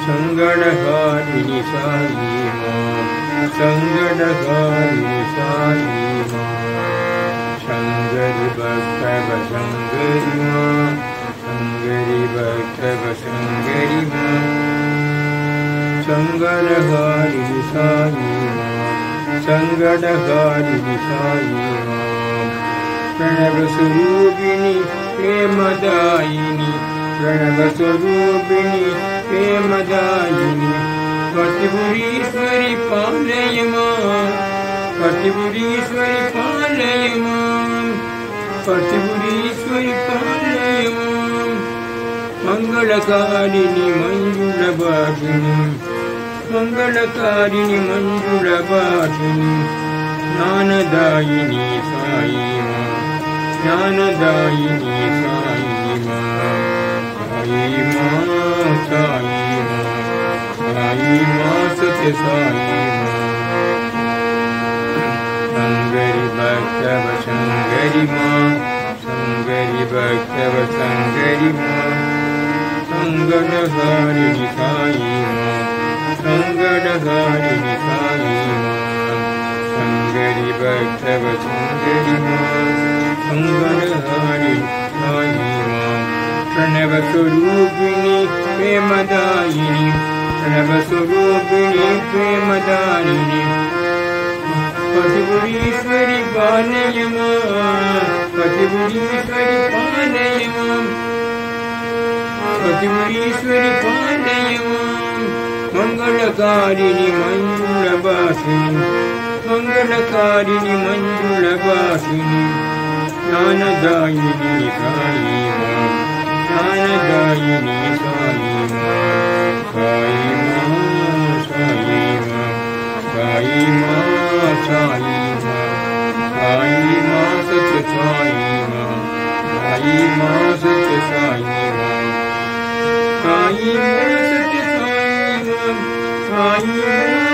संगडहारिणि साई मां संगडहारिणि साई मां शंकरि भक्तव शंकरि मां शंकरि भक्तव शंकरि मां संगडहारिणि साई मां संगडहारिणि साई मां प्रणव स्वरूपिणि प्रेमदायिनि प्रणव स्वरूपिणि प्रेमदायिनि पतिपुरीश्वरि पालय मां पतिपुरीश्वरि पालय मां पतिपुरीश्वरि पालय मां मंगलकारिणि मंजुलभाषिणि मंगलकारिणि मंजुलभाषिणि ज्ञानदायिनि साई मां ज्ञानदायिनि साई मां साई मां साई मां साई मां सत्य साई मां शंकरि भक्तव शंकरि मां शंकरि भक्तव शंकरि मां संगडहारिणि साई मां संगडहारिणि साई मां शंकरि भक्तव शंकरि मां संगडहारिणि साई मां प्रणव स्वरूपिणि प्रेमदायिनि प्रणव स्वरूपिणि प्रेमदायिनि पतिपुरीश्वरि पालय मां पतिपुरीश्वरि पालय मां पतिपुरीश्वरि पालय मां मंगलकारिणि मंजुलभाषिणि मंगलकारिणि मंजुलभाषिणि ज्ञानदायिनि साई मां ज्ञानदायिनि साई मां साई मां साई मां साई मां साई मां साई मां सत्य साई मां साई मां सत्य साई मां साई मां सत्य साई मां साई मां